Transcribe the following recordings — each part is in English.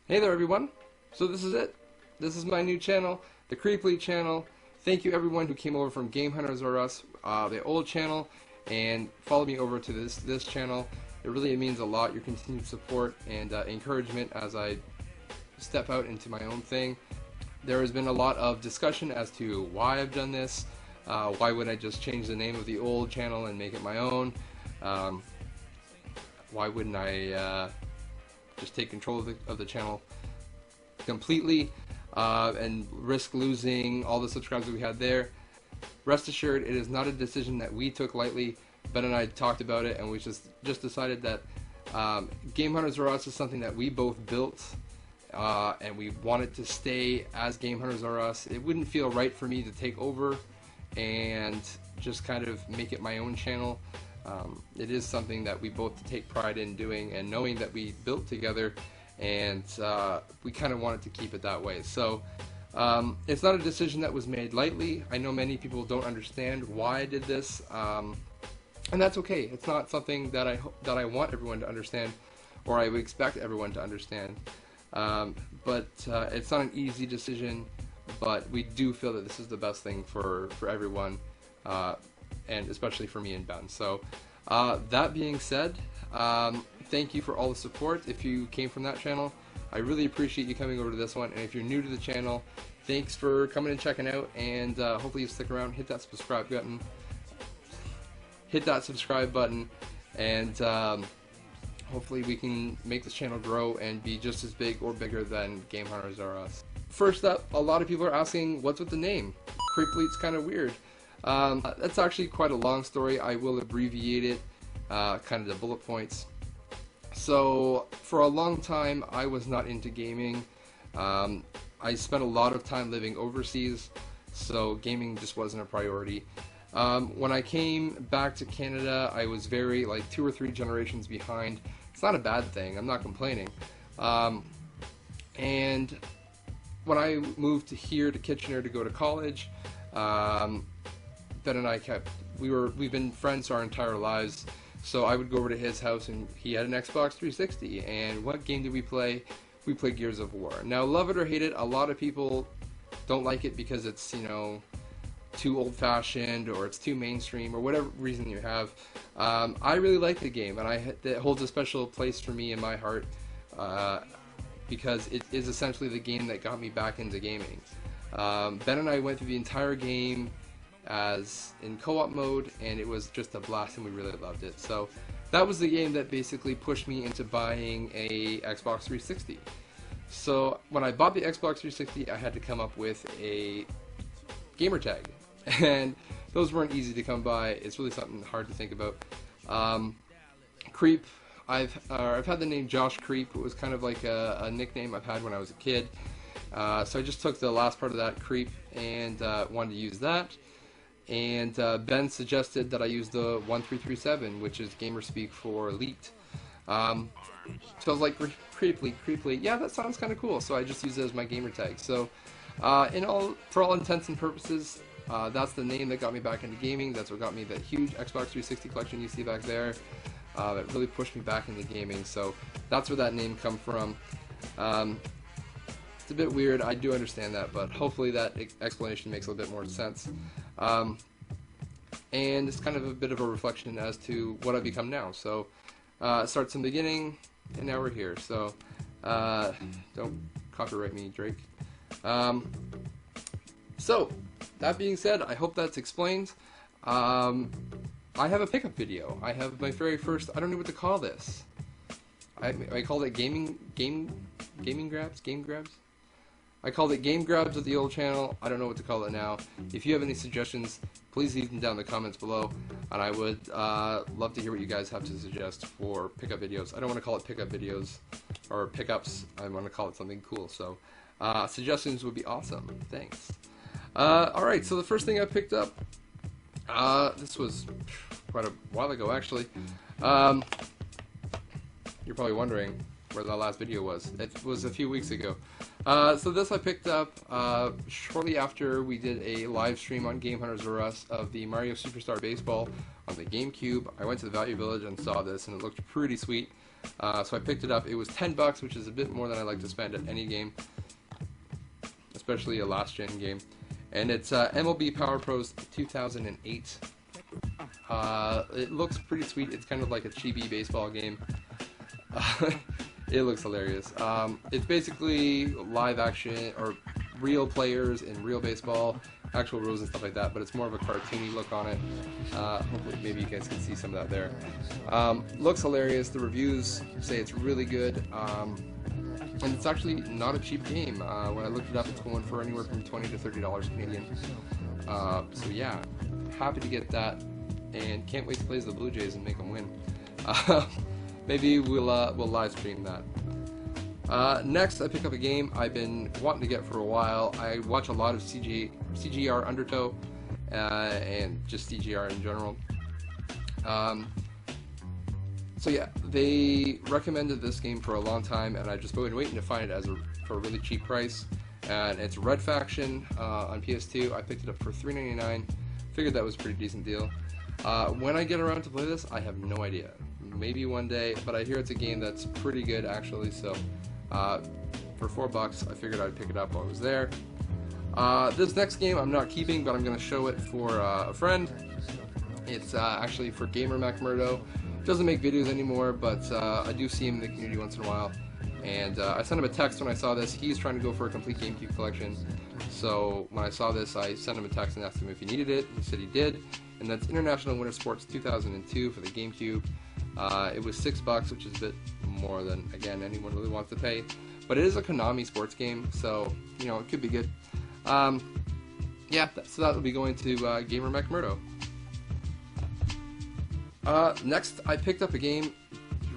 Hey there everyone! So this is it. This is my new channel, the Creeply channel. Thank you everyone who came over from Game Hunters R Us, the old channel, and followed me over to this channel. It really means a lot, your continued support and encouragement as I step out into my own thing. There has been a lot of discussion as to why I've done this. Why would I just change the name of the old channel and make it my own? Why wouldn't I just take control of the channel completely and risk losing all the subscribers that we had there? Rest assured, it is not a decision that we took lightly. Ben and I talked about it, and we just decided that Game Hunters R Us is something that we both built, and we wanted to stay as Game Hunters R Us. It wouldn't feel right for me to take over and just kind of make it my own channel. It is something that we both take pride in doing, and knowing that we built together, and we kind of wanted to keep it that way. So it's not a decision that was made lightly. I know many people don't understand why I did this, and that's okay. It's not something that I want everyone to understand, or I would expect everyone to understand. But it's not an easy decision, but we do feel that this is the best thing for everyone, and especially for me and Ben. So that being said, thank you for all the support if you came from that channel. I really appreciate you coming over to this one, and if you're new to the channel, thanks for coming and checking out, and hopefully you stick around, hit that subscribe button, and hopefully we can make this channel grow and be just as big or bigger than Game Hunters R Us. First up, a lot of people are asking, what's with the name? Creeply's kind of weird. That's actually quite a long story. I will abbreviate it, kind of the bullet points. So, for a long time, I was not into gaming. I spent a lot of time living overseas, so gaming just wasn't a priority. When I came back to Canada, I was very, like, 2 or 3 generations behind. It's not a bad thing, I'm not complaining. And when I moved here to Kitchener to go to college, Ben and I we've been friends our entire lives, so I would go over to his house and he had an Xbox 360, and what game did we play? We played Gears of War. Now, love it or hate it, a lot of people don't like it because it's, you know, too old-fashioned or it's too mainstream or whatever reason you have. I really like the game, and it holds a special place for me in my heart because it is essentially the game that got me back into gaming. Ben and I went through the entire game as in co-op mode, and it was just a blast, and we really loved it. So that was the game that basically pushed me into buying a Xbox 360. So when I bought the Xbox 360, I had to come up with a gamer tag, and those weren't easy to come by. It's really something hard to think about. Creep, I've had the name Josh Creep. It was kind of like a nickname I've had when I was a kid. So I just took the last part of that, Creep, and wanted to use that. And Ben suggested that I use the 1337, which is gamer speak for Elite. So I was like, Creeply, yeah, that sounds kind of cool. So I just used it as my gamer tag. So for all intents and purposes, that's the name that got me back into gaming. That's what got me that huge Xbox 360 collection you see back there. It really pushed me back into gaming. So that's where that name come from. It's a bit weird, I do understand that, but hopefully that explanation makes a little bit more sense. And it's kind of a bit of a reflection as to what I've become now. So it starts in the beginning, and now we're here. So don't copyright me, Drake. So that being said, I hope that's explained. I have a pickup video. I have my very first, I don't know what to call this. I called it game grabs? I called it Game Grabs at the old channel. I don't know what to call it now. If you have any suggestions, please leave them down in the comments below, and I would love to hear what you guys have to suggest for pickup videos. I don't want to call it pickup videos or pickups. I want to call it something cool. So suggestions would be awesome. Thanks. Alright, so the first thing I picked up, this was quite a while ago actually. You're probably wondering, where the last video was. It was a few weeks ago. So this I picked up shortly after we did a live stream on Game Hunters R Us of the Mario Superstar Baseball on the GameCube. I went to the Value Village and saw this, and it looked pretty sweet. So I picked it up. It was $10, which is a bit more than I like to spend at any game, especially a last-gen game. And it's MLB Power Pros 2008. It looks pretty sweet. It's kind of like a chibi baseball game. It looks hilarious. It's basically live action or real players in real baseball, actual rules and stuff like that, but it's more of a cartoony look on it. Hopefully maybe you guys can see some of that there. Looks hilarious. The reviews say it's really good. And it's actually not a cheap game. When I looked it up, it's going for anywhere from $20 to $30 Canadian. So yeah, happy to get that, and can't wait to play as the Blue Jays and make them win. Maybe we'll live stream that. Next, I pick up a game I've been wanting to get for a while. I watch a lot of CGR Undertow, and just CGR in general. So yeah, they recommended this game for a long time, and I've just been waiting to find it for a really cheap price. And it's Red Faction on PS2. I picked it up for $3.99. Figured that was a pretty decent deal. When I get around to play this, I have no idea. Maybe one day, but I hear it's a game that's pretty good actually. So for $4, I figured I'd pick it up while I was there. This next game I'm not keeping, but I'm going to show it for a friend. It's actually for Gamer McMurdo. Doesn't make videos anymore, but I do see him in the community once in a while. And I sent him a text when I saw this. He's trying to go for a complete GameCube collection. So when I saw this, I sent him a text and asked him if he needed it. He said he did. And that's International Winter Sports 2002 for the GameCube. It was $6, which is a bit more than, again, anyone really wants to pay. But it is a Konami sports game, so, you know, it could be good. Yeah, so that will be going to Gamer McMurdo. Next, I picked up a game,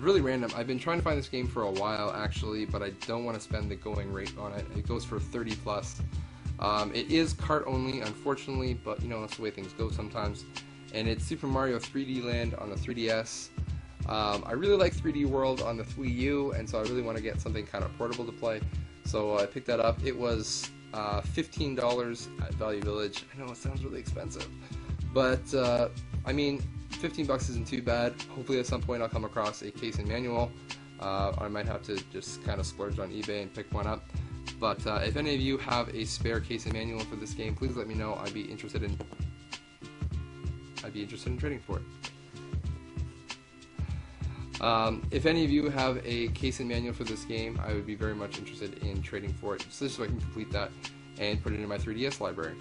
really random. I've been trying to find this game for a while, actually, but I don't want to spend the going rate on it. It goes for 30 plus. It is cart only, unfortunately, but, you know, that's the way things go sometimes. And it's Super Mario 3D Land on the 3DS. I really like 3D World on the Wii U, and so I really want to get something kind of portable to play. So I picked that up. It was $15 at Value Village. I know it sounds really expensive, but I mean, $15 isn't too bad. Hopefully at some point I'll come across a case and manual. I might have to just kind of splurge on eBay and pick one up. But if any of you have a spare case and manual for this game, please let me know. I'd be interested in trading for it. If any of you have a case and manual for this game, I would be very much interested in trading for it, so I can complete that and put it in my 3DS library.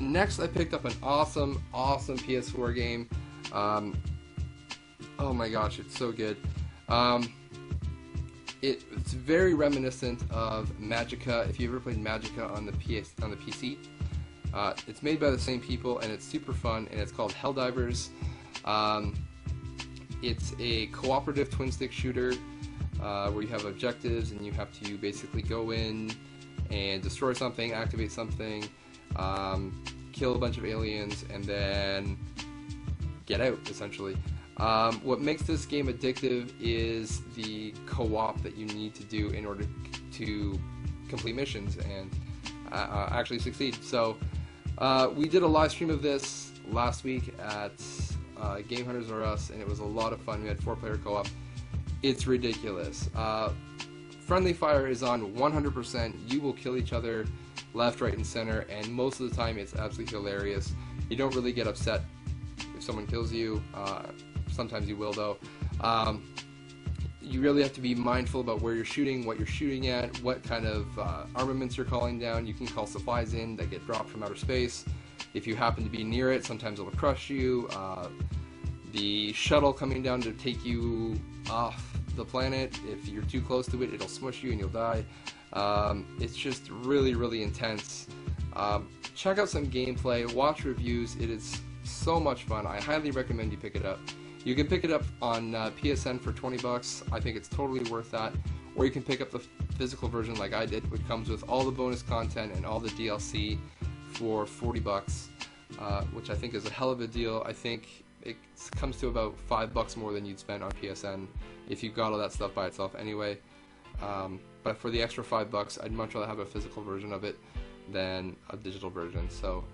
Next, I picked up an awesome PS4 game. Oh my gosh, it's so good. It's very reminiscent of Magicka. If you ever played Magicka on the PC, it's made by the same people, and it's super fun. And it's called Helldivers. It's a cooperative twin-stick shooter where you have objectives, and you have to basically go in and destroy something, activate something, kill a bunch of aliens, and then get out, essentially. What makes this game addictive is the co-op that you need to do in order to complete missions and actually succeed. So we did a live stream of this last week at Game Hunters R Us, and it was a lot of fun. We had 4-player co-op. It's ridiculous. Friendly fire is on 100%. You will kill each other left, right, and center, and most of the time it's absolutely hilarious. You don't really get upset if someone kills you. Sometimes you will, though. You really have to be mindful about where you're shooting, what you're shooting at, what kind of armaments you're calling down. You can call supplies in that get dropped from outer space. If you happen to be near it, sometimes it'll crush you. The shuttle coming down to take you off the planet, if you're too close to it, it'll smush you and you'll die. It's just really intense. Check out some gameplay, watch reviews. It is so much fun. I highly recommend you pick it up. You can pick it up on PSN for $20. I think it's totally worth that. Or you can pick up the physical version like I did, which comes with all the bonus content and all the DLC for $40, which I think is a hell of a deal. I think it comes to about $5 more than you'd spend on PSN if you got all that stuff by itself anyway. But for the extra $5, I'd much rather have a physical version of it than a digital version. So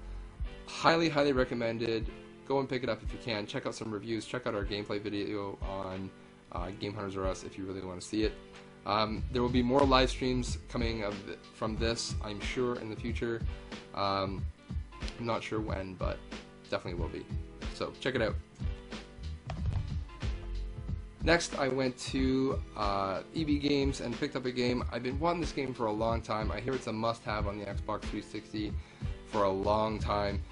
highly, highly recommended. Go and pick it up if you can. Check out some reviews. Check out our gameplay video on Game Hunters R Us if you really want to see it. There will be more live streams coming from this, I'm sure, in the future. I'm not sure when, but definitely will be. So check it out. Next, I went to EB Games and picked up a game. I've been wanting this game for a long time. I hear it's a must-have on the Xbox 360 for a long time.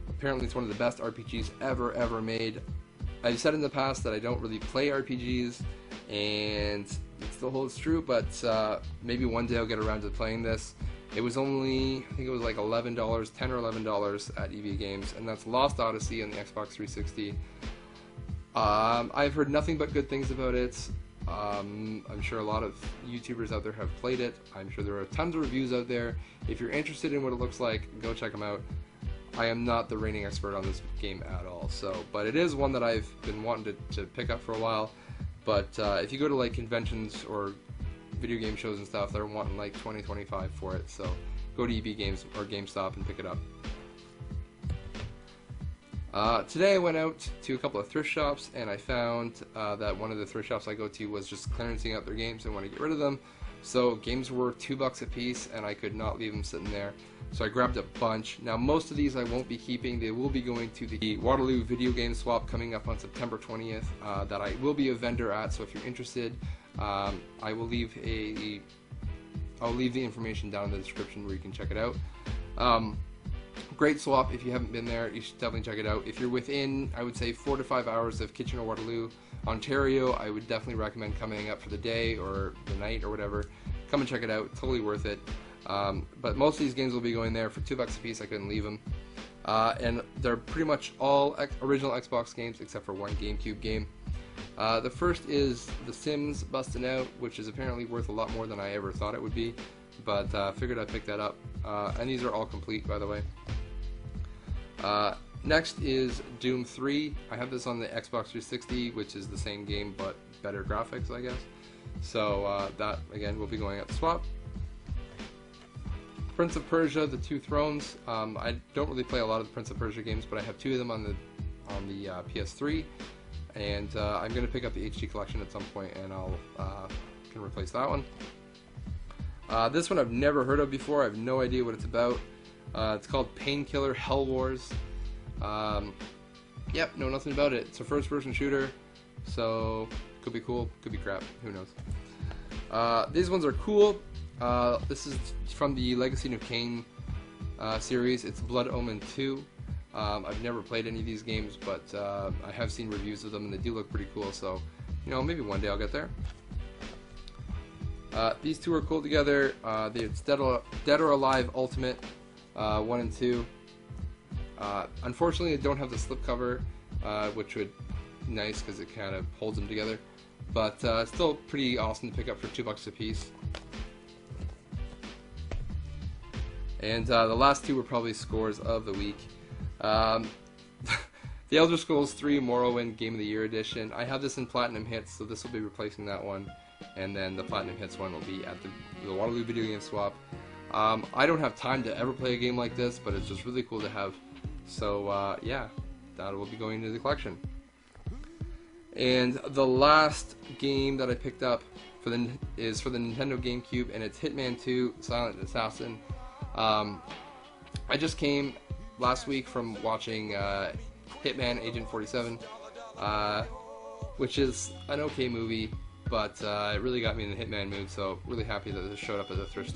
Apparently, it's one of the best RPGs ever made. I've said in the past that I don't really play RPGs, and it still holds true, but maybe one day I'll get around to playing this. It was only, I think it was like $11, $10 or $11 at EB Games, and that's Lost Odyssey on the Xbox 360. I've heard nothing but good things about it. I'm sure a lot of YouTubers out there have played it. I'm sure there are tons of reviews out there. If you're interested in what it looks like, go check them out. I am not the reigning expert on this game at all, but it is one that I've been wanting to pick up for a while. But if you go to like conventions or video game shows and stuff, they're wanting like $20, $25 for it. So go to EB Games or GameStop and pick it up. Today I went out to a couple of thrift shops, and I found that one of the thrift shops I go to was just clearancing out their games and want to get rid of them. So games were $2 a piece, and I could not leave them sitting there. So I grabbed a bunch. Now most of these I won't be keeping. They will be going to the Waterloo Video Game Swap coming up on September 20th that I will be a vendor at. So if you're interested, I will leave I'll leave the information down in the description where you can check it out. Great swap. If you haven't been there, you should definitely check it out. If you're within, I would say, 4 to 5 hours of Kitchener-Waterloo, Ontario, I would definitely recommend coming up for the day or the night or whatever. Come and check it out. Totally worth it. But most of these games will be going there for $2 a piece. I couldn't leave them. And they're pretty much all original Xbox games except for one GameCube game. The first is The Sims Bustin' Out, which is apparently worth a lot more than I ever thought it would be. But figured I'd pick that up. And these are all complete, by the way. Next is Doom 3. I have this on the Xbox 360, which is the same game but better graphics, I guess. So that, again, will be going at the swap. Prince of Persia: The Two Thrones. I don't really play a lot of the Prince of Persia games, but I have 2 of them on the PS3. And I'm going to pick up the HD collection at some point, and I'll can replace that one. This one I've never heard of before. I have no idea what it's about. It's called Painkiller Hell Wars. Yep, know nothing about it. It's a first-person shooter, so could be cool, could be crap. Who knows? These ones are cool. This is from the Legacy of Kain series. It's Blood Omen 2. I've never played any of these games, but I have seen reviews of them, and they do look pretty cool. So, you know, maybe one day I'll get there. These two are cool together. It's Dead or Alive Ultimate 1 and 2. Unfortunately, I don't have the slipcover, which would be nice because it kind of holds them together. But still pretty awesome to pick up for $2 a piece. And the last two were probably scores of the week. The Elder Scrolls 3 Morrowind Game of the Year Edition. I have this in Platinum Hits, so this will be replacing that one. And then the Platinum Hits one will be at the Waterloo Video Game Swap. I don't have time to ever play a game like this, but it's just really cool to have. So yeah, that will be going into the collection. And the last game that I picked up is for the Nintendo GameCube, and it's Hitman 2 Silent Assassin. I just came last week from watching Hitman Agent 47, which is an okay movie, but it really got me in the Hitman mood, so really happy that this showed up at a thrift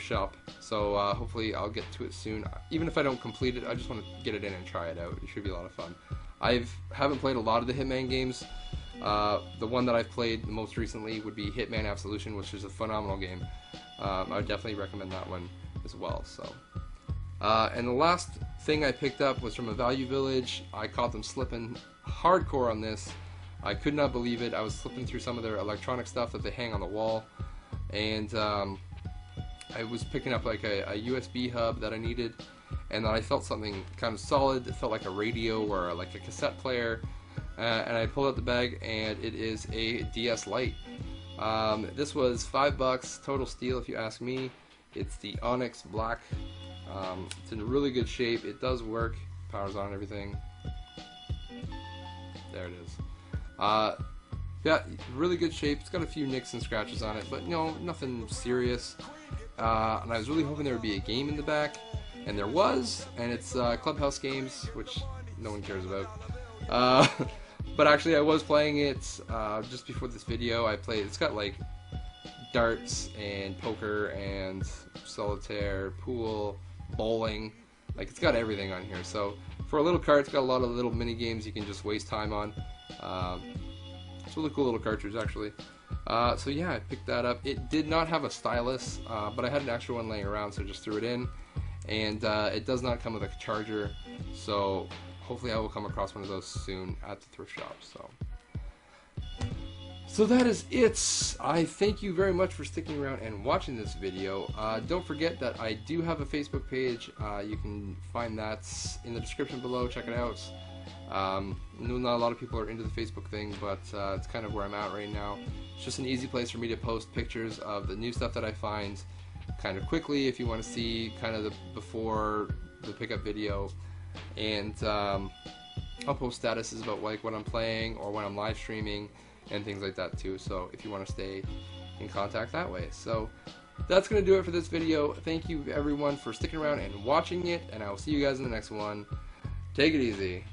shop. So hopefully I'll get to it soon. Even if I don't complete it, I just want to get it in and try it out. It should be a lot of fun. I haven't played a lot of the Hitman games. The one that I've played the most recently would be Hitman Absolution, which is a phenomenal game. I would definitely recommend that one as well. So, and the last thing I picked up was from a Value Village. I caught them slipping hardcore on this. I could not believe it. I was flipping through some of their electronic stuff that they hang on the wall, and I was picking up like a USB hub that I needed, and then I felt something kind of solid. It felt like a radio or like a cassette player, and I pulled out the bag, and it is a DS Lite. This was $5, total steal if you ask me. It's the Onyx Black. It's in really good shape. It does work. Powers on and everything. There it is. Yeah, really good shape. It's got a few nicks and scratches on it, but nothing serious. And I was really hoping there would be a game in the back, and there was, and it's Clubhouse Games, which no one cares about. But actually, I was playing it just before this video. It's got like darts and poker and solitaire, pool, bowling. Like, it's got everything on here. So for a little cart, it's got a lot of little mini games you can just waste time on. It's a really cool little cartridge, actually. So yeah, I picked that up. It did not have a stylus, but I had an extra one laying around, so I just threw it in. And it does not come with a charger, so hopefully I will come across one of those soon at the thrift shop. So that is it. I thank you very much for sticking around and watching this video. Don't forget that I do have a Facebook page. You can find that in the description below. Check it out. I know not a lot of people are into the Facebook thing, but it's kind of where I'm at right now. It's just an easy place for me to post pictures of the new stuff that I find kind of quickly if you want to see kind of the before the pickup video. And I'll post statuses about like what I'm playing or when I'm live streaming and things like that too, so if you want to stay in contact that way. So that's going to do it for this video. Thank you everyone for sticking around and watching it, and I will see you guys in the next one. Take it easy.